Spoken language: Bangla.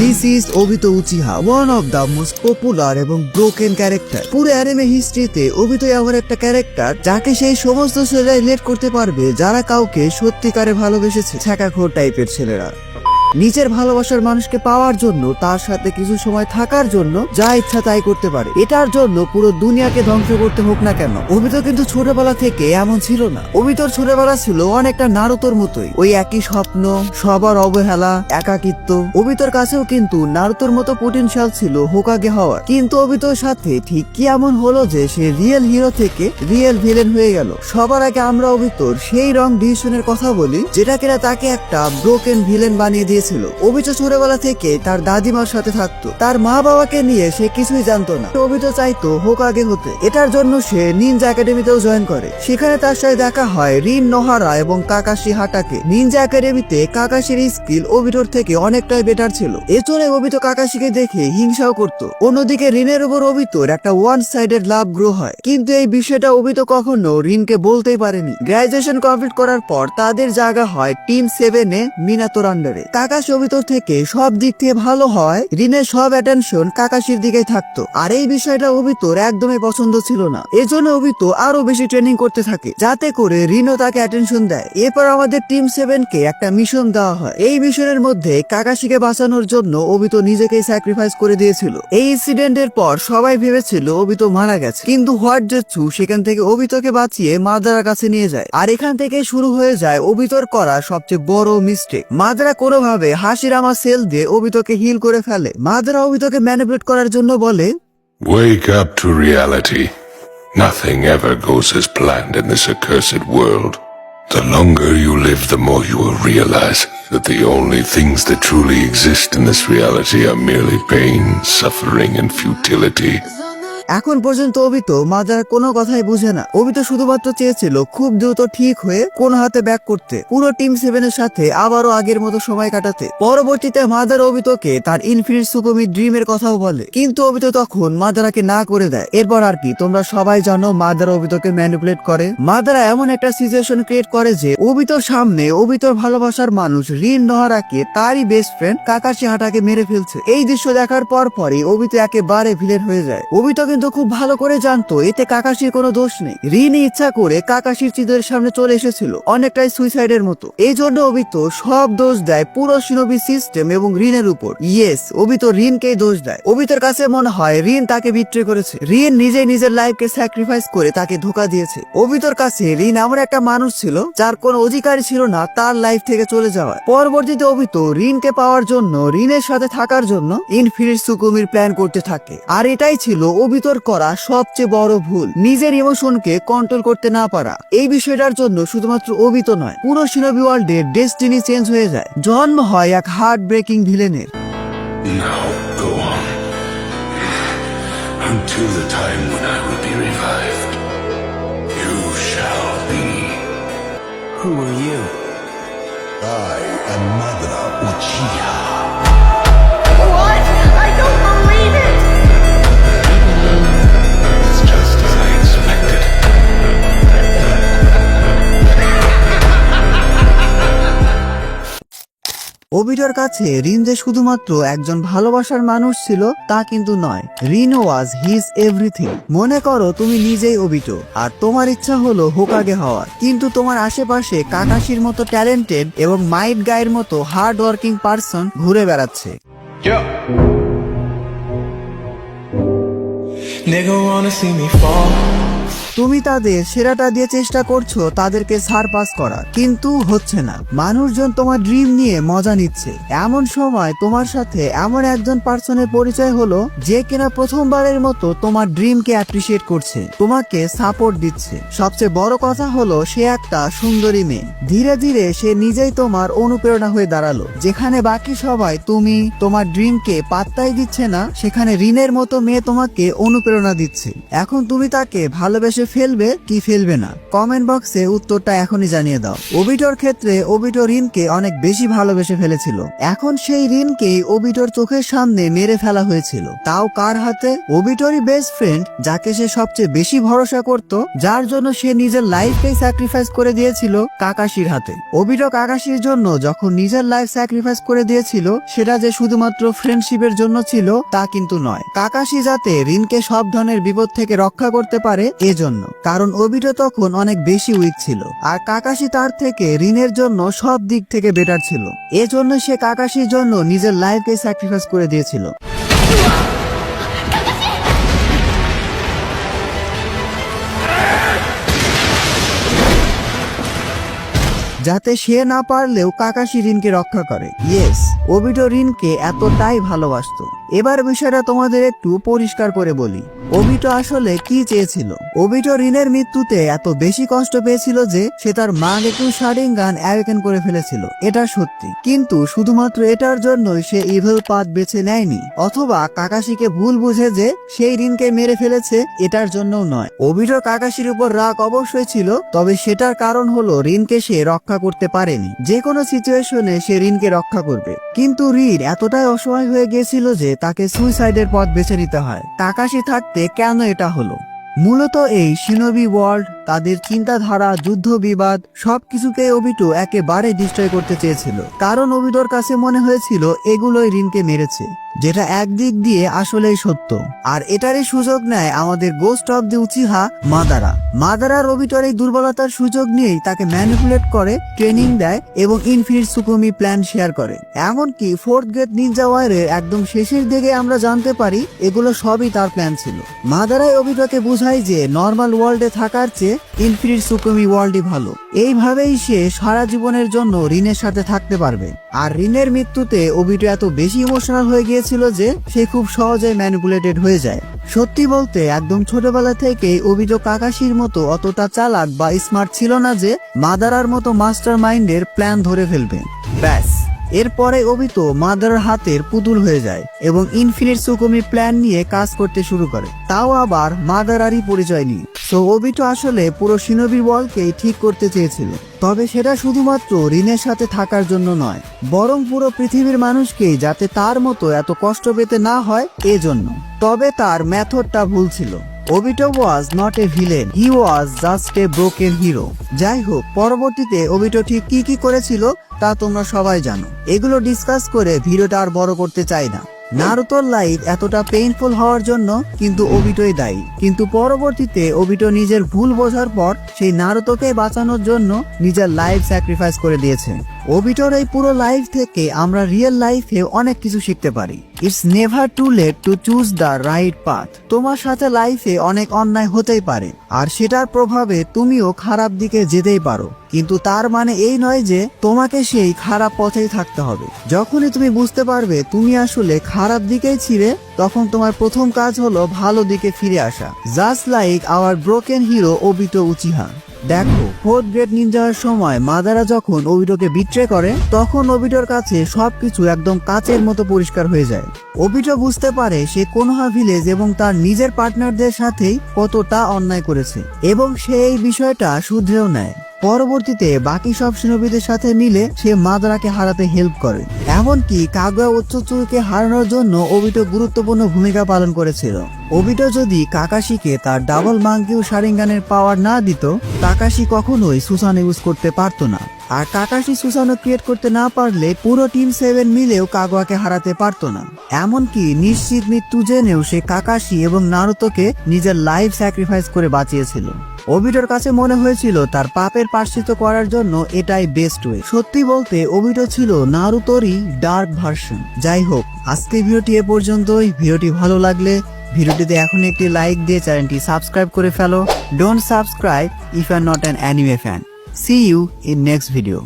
This is Obito Uchiha, one of the most popular এবং ব্রোকেন ক্যারেক্টার। পুরো অ্যানিমে হিস্ট্রিতে ওবিতো এমন একটা ক্যারেক্টার যাকে সেই সমস্ত ছেলেরা রিলেট করতে পারবে যারা কাউকে সত্যিকারে ভালোবেসেছে। ছ্যাঁকাখোর টাইপের ছেলেরা নিজের ভালোবাসার মানুষকে পাওয়ার জন্য, তার সাথে কিছু সময় থাকার জন্য যা ইচ্ছা তাই করতে পারে, এটার জন্য পুরো দুনিয়াকে ধ্বংস করতে হোক না কেন। ওবিতো কিন্তু ছোটবেলা থেকে এমন ছিল না। ওবিতোর ছোটবেলা ছিল অনেকটা নারুতোর মতোই, ওই একই স্বপ্ন, সবার অবহেলা, একাকিত্ব। ওবিতোর কাছেও কিন্তু নারুতোর মতো পোটেনশিয়াল ছিল হোকাগে হওয়ার, কিন্তু ওবিতোর সাথে ঠিক কি এমন হলো যে সে রিয়েল হিরো থেকে রিয়েল ভিলেন হয়ে গেল। সবার আগে আমরা ওবিতোর সেই রং ডিসিশনের কথা বলি যেটা কিনা তাকে একটা ব্রোকেন ভিলেন বানিয়ে দিয়েছিল। ওবিতো ছোটবেলা থেকে তার দাদিমার সাথে থাকতো, তার মা বাবাকে নিয়ে সে কিছুই জানতো না। ওবিতো চাইতো হোকাগে হতে, এটার জন্য সে নিনজা একাডেমিতেও জয়েন করে। সেখানে তার সাথে দেখা হয় রিন নোহারা এবং কাকাশি হাটাকে। নিনজা একাডেমিতে কাকাশির স্কিল ওবিতোর থেকে অনেকটাই বেটার ছিল, এজন্য ওবিতো কাকাশিকে দেখে হিংসাও করত। অন্যদিকে রিনের উপর ওবিতোর একটা ওয়ান সাইডেড লাভ গ্রো হয়, কিন্তু এই বিষয়টা ওবিতো কখনো রিনকে বলতেই পারেনি। গ্রাজুয়েশন কমপ্লিট করার পর তাদের জায়গা হয় টিম 7 এ মিনাতোর আন্ডারে। কাকাশি ওবিতোর থেকে সব দিক থেকে ভালো হয়, রিনের সব অ্যাটেনশন কাকাশির দিকেই থাকতো, আর এই বিষয়টা ওবিতোর একদমই পছন্দ ছিল না। এজন্য ওবিতো আরো বেশি ট্রেনিং করতে থাকে যাতে করে রিনও তাকে অ্যাটেনশন দেয়। এরপর আমাদের টিম 7 কে একটা মিশন দেওয়া হয়। এই মিশনের মধ্যে কাকাশিকে বাঁচানোর জন্য ওবিতো নিজেকেই স্যাক্রিফাইস করে দিয়েছিল। এই ইনসিডেন্টের পর সবাই ভেবেছিল ওবিতো মারা গেছে, কিন্তু হোয়াট জেৎসু সেখান থেকে ওবিতোকে বাঁচিয়ে মাদারার কাছে নিয়ে যায়। আর এখান থেকে শুরু হয়ে যায় ওবিতোর করা সবচেয়ে বড় মিস্টেক। মাদারা কোনোভাবে হাসিরামা সেল দিয়ে ওবিতোকে হিল করে ফেলে। মাদারা ওবিতোকে ম্যানিপুলেট করার জন্য বলে, Wake up to reality. Nothing ever goes as planned in this accursed world. The longer you live, the more you will realize that the only things that truly exist in this reality are merely pain, suffering, and futility. এখন পর্যন্ত ওবিতো মাদার কোনো কথাই বুঝে না। ওবিতো শুধুমাত্র চেয়েছিল খুব দ্রুত ঠিক হয়ে কোন হাতে ব্যাক করতে, পুরো টিম 7 এর সাথে আবারও আগের মতো সময় কাটাতে। পরবর্তীতে মাদার ওবিতোকে তার ইনফিনিট সুকুমি ড্রিমের কথাও বলে, কিন্তু ওবিতো তখন মাদারাকে না করে দেয়। এরপর আর কি, তোমরা সবাই জানো মাদারা ওবিতোকে ম্যানিপুলেট করে। মাদারা এমন একটা সিচুয়েশন ক্রিয়েট করে যে ওবিতোর সামনে ওবিতোর ভালোবাসার মানুষ রিন নোহারাকে তারই বেস্ট ফ্রেন্ড কাকাশি হাটাকে মেরে ফেলছে। এই দৃশ্য দেখার পর পরই ওবিতো একেবারে ভিলেন হয়ে যায়। ওবিতো কিন্তু খুব ভালো করে জানতো এতে কাকাশির কোনো দোষ নেই। রিনই ইচ্ছা করে কাকাশির চিদের সামনে চলে এসেছিল, অনেকটাই সুইসাইডের মতো। এই জন্য ওবিতো সব দোষ দেয় পুরো শিনোবি সিস্টেম এবং রিনের উপর। ইয়েস, ওবিতো রিনকেই দোষ দেয়। ওবিতোর কাছে মনে হয় রিন তাকে বিট্রে করেছে, রিন নিজেই নিজের লাইফকে স্যাক্রিফাইস করে তাকে ধোকা দিয়েছে। ওবিতোর কাছে রিন এমন একটা মানুষ ছিল যার কোনো অধিকারই ছিল না তার লাইফ থেকে চলে যাওয়ার। পরবর্তীতে ওবিতো রিনকে পাওয়ার জন্য, রিনের সাথে থাকার জন্য ইনফিনিট সুকুমির প্ল্যান করতে থাকে। আর এটাই ছিল ওবিতোর করা সবচেয়ে বড় ভুল, নিজের ইমোশনকে কন্ট্রোল করতে না পারা। এই বিষয়টার জন্য শুধুমাত্র ওবিতো নয়, পুরো শিনোবি ওয়ার্ল্ডের ডেস্টিনি চেঞ্জ হয়ে যায়। জন্ম হয় এক হার্ট ব্রেকিং ভিলেনের। Now go on. Until the time when I will be revived. You shall be. Who are you? I am Madara Uchiha. What? I don't believe it! It's just as I expected. ওবিতোর কাছে রিন যে শুধুমাত্র একজন ভালোবাসার মানুষ ছিল তা কিন্তু নয়, রিন ওয়াজ হিজ এভরিথিং। মনে করো তুমি নিজেই ওবিতো, আর তোমার ইচ্ছা হলো হোকাগে হওয়ার, কিন্তু তোমার আশেপাশে কাকাশির মতো ট্যালেন্টেড এবং মাইট গায়ের মতো হার্ড ওয়ার্কিং পারসন ঘুরে বেড়াচ্ছে। Nigga wanna see me fall. তুমি তাদের সেরাটা দিয়ে চেষ্টা করছো তাদেরকে সারপাস করার, কিন্তু হচ্ছে না। মানুষজন তোমার ড্রিম নিয়ে মজা নিচ্ছে। এমন সময় তোমার সাথে এমন একজন পার্সনের পরিচয় হলো যে কিনা প্রথমবারের মতো তোমার ড্রিমকে অ্যাপ্রিসিয়েট করছে, তোমাকে সাপোর্ট দিচ্ছে। সবচেয়ে বড় কথা হলো সে একটা সুন্দরী মেয়ে। ধীরে ধীরে সে নিজেই তোমার অনুপ্রেরণা হয়ে দাঁড়ালো। যেখানে বাকি সবাই তুমি তোমার ড্রিমকে পাত্তাই দিচ্ছে না, সেখানে রিনের মতো মেয়ে তোমাকে অনুপ্রেরণা দিচ্ছে। এখন তুমি তাকে ভালোবেসে ফেলবে কি ফেলবে না? কমেন্ট বক্সে উত্তরটা এখনই জানিয়ে দাও। ওবিটোর ক্ষেত্রে ওবিটো রিনকে অনেক বেশি ভালোবেসে ফেলেছিল। এখন সেই রিনকেই ওবিটোর চোখের সামনে মেরে ফেলা হয়েছিল, তাও কার হাতে? ওবিটোরই বেস্ট ফ্রেন্ড, যাকে সে সবচেয়ে বেশি ভরসা করত, যার জন্য সে নিজের লাইফকেই স্যাক্রিফাইস করে দিয়েছিল, কাকাশির হাতে। ওবিটো কাকাশির জন্য যখন নিজের লাইফ স্যাক্রিফাইস করে দিয়েছিল, সেটা যে শুধুমাত্র ফ্রেন্ডশিপের জন্য ছিল তা কিন্তু নয়। কাকাশি যাতে রিনকে সব ধরনের বিপদ থেকে রক্ষা করতে পারে এজন্য, কারণ ওবিটো তখন অনেক বেশি উইক ছিল আর কাকাশি তার থেকে রিনের জন্য সব দিক থেকে বেটার ছিল। এজন্য সে কাকাশির জন্য নিজের লাইফকে স্যাক্রিফাইস করে দিয়েছিল। যাতে সে না পারলেও কাকাশি রিনকে রক্ষা করে। ইয়েস, ওবিটো রিনকে এতটাই ভালোবাসতো। এবার বিষয়টা তোমাদের একটু পরিষ্কার করে বলি, ওবিটো আসলে কি চেয়েছিল। ওবিটো রিনের মৃত্যুতে এত বেশি কষ্ট পেয়েছিল যে সে তার মাগেকু শারিঙ্গান অ্যাওয়েকেন করে ফেলেছিল, এটা সত্যি। কিন্তু শুধুমাত্র এটার জন্যই সে ইভিল পাথ বেছে নেয়নি, অথবা কাকাশিকে ভুল বুঝে যে সেই রিনকে মেরে ফেলেছে এটার জন্যও নয়। ওবিটো কাকাশির উপর রাগ অবশ্যই ছিল, তবে সেটার কারণ হলো রিনকে সে রক্ষা করতে পারেনি। যে কোনো সিচুয়েশনে সে রিনকে রক্ষা করবে, কিন্তু রিন এতটাই অসহায় হয়ে গিয়েছিল যে তাকে সুইসাইডের পথ বেছে নিতে হয়। কাকাশি থাকতে কেন এটা হলো? মূলত এই শিনোবি ওয়ার্ল্ড, তাদের চিন্তাধারা, যুদ্ধ বিবাদ সবকিছুকে ওবিটো একেবারে ডিস্ট্রয় করতে চেয়েছিল, কারণ ওবিটোর কাছে মনে হয়েছিল এগুলোই রিনকে মেরেছে, যেটা একদিক দিয়ে আসলেই সত্য। আর এটারই সুযোগ নেয় আমাদের ghost of the Uchiha Madara. মাদারার ওবিটোর এই দুর্বলতার সুযোগ নিয়েই তাকে ম্যানিপুলেট করে, ট্রেনিং দেয় এবং ইনফিনিট সুকুমি প্ল্যান শেয়ার করে। এমনকি ফোর্থ গ্রেড নিনজা ওয়ারের একদম শেষের দিকে আমরা জানতে পারি এগুলো সবই তার প্ল্যান ছিল। মাদারাই ওবিটোকে বুঝায় যে নর্মাল ওয়ার্ল্ডে থাকার চেয়ে ইনফিনিট সুকুমি ওয়ার্ল্ডই ভালো। এইভাবেই সে সারা জীবনের জন্য রিনের সাথে থাকতে পারবে। আর রিনের মৃত্যুতে ওবিটো এত বেশি ইমোশনাল হয়ে গিয়েছিল যে সে খুব সহজে ম্যানিপুলেটেড হয়ে যায়। সত্যি বলতে একদম ছোটবেলা থেকেই ওবিটো কাকাশির মতো অতটা চালাক বা স্মার্ট ছিল না যে মাদারার মতো মাস্টার মাইন্ডের প্ল্যান ধরে ফেলবে। ব্যাস, এরপরে ওবিটো মাদারার হাতের পুতুল হয়ে যায় এবং ইনফিনিট সুকুমি প্ল্যান নিয়ে কাজ করতে শুরু করে, তাও আবার মাদারারই পরিচয় নিয়ে। সো ওবিটো আসলে পুরো শিনোবি ওয়ার্ল্ডকেই ঠিক করতে চেয়েছিল, তবে সেটা শুধুমাত্র রিনের সাথে থাকার জন্য নয়, বরং পুরো পৃথিবীর মানুষকেই যাতে তার মতো এত কষ্ট পেতে না হয় এজন্য। তবে তার মেথডটা ভুল ছিল। Obito was not a villain, he was just a broken hero. যাই হোক, পরবর্তীতে ওবিটো ঠিক কি কি করেছিল তা তোমরা সবাই জানো। এগুলো ডিসকাস করে ভিডিওটা আর বড় করতে চাই না। নারুতোর লাইফ এতটা পেইনফুল হওয়ার জন্য কিন্তু ওবিটোই দায়ী, কিন্তু পরবর্তীতে ওবিটো নিজের ভুল বোঝার পর সেই নারুতোকে বাঁচানোর জন্য নিজের লাইফ স্যাক্রিফাইস করে দিয়েছে। ওবিটোর এই পুরো লাইফ থেকে আমরা রিয়েল লাইফে অনেক কিছু শিখতে পারি। It's never too late to choose the right path. তোমার সাথে লাইফে অনেক অন্যায় হতেই পারে, আর সেটার প্রভাবে তুমিও খারাপ দিকে যেতেই পারো, কিন্তু তার মানে এই নয় যে তোমাকে সেই খারাপ পথেই থাকতে হবে। যখনই তুমি বুঝতে পারবে তুমি আসলে খারাপ দিকেই ছিলে, তখন তোমার প্রথম কাজ হলো ভালো দিকে ফিরে আসা। Just like our broken hero Obito Uchiha. দেখো, ফোর্থ গ্রেড নিনজার সময় মাদারা যখন ওবিটোকে বিট্রে করে, তখন ওবিটোর কাছে সবকিছু একদম কাচের মতো পরিষ্কার হয়ে যায়। ওবিটো বুঝতে পারে সে কোনোহা ভিলেজ এবং তার নিজের পার্টনারদের সাথেই কতটা অন্যায় করেছে, এবং সে এই বিষয়টা শুধরেও নেয়। পরবর্তীতে বাকি সব শিনোবিদের সাথে মিলে সে মাদারাকে হারাতে হেল্প করে। এমনকি কাগুয়া উচ্চচুকে হারানোর জন্য ওবিটো গুরুত্বপূর্ণ ভূমিকা পালন করেছিল। ওবিটো যদি কাকাশিকে তার ডাবল মাঙ্কিউ শারিঙ্গানের পাওয়ার না দিত, কাকাশি কখনোই সুসানো ইউজ করতে পারতো না। আর কাকাশি সুসানো ক্রিয়েট করতে না পারলে পুরো টিম 7 মিলেও কাগুয়াকে হারাতে পারতো না। এমনকি নিশ্চিত মৃত্যু জেনেও সে কাকাশি এবং নারুতোকে নিজের লাইফ স্যাক্রিফাইস করে বাঁচিয়েছিল। ওবিটোর কাছে মনে হয়েছিল তার পাপের প্রায়শ্চিত্ত করার জন্য এটাই বেস্ট ওয়ে। সত্যি বলতে ওবিটো ছিল নারুতোরই ডার্ক ভার্সন। যাই হোক, আজকে ভিডিওটি এ পর্যন্তই। ভিডিওটি ভালো লাগলে ভিডিওটিতে এখন একটি লাইক দিয়ে চ্যানেলটি সাবস্ক্রাইব করে ফেলো। Don't subscribe if you are not an anime fan. See you in next video.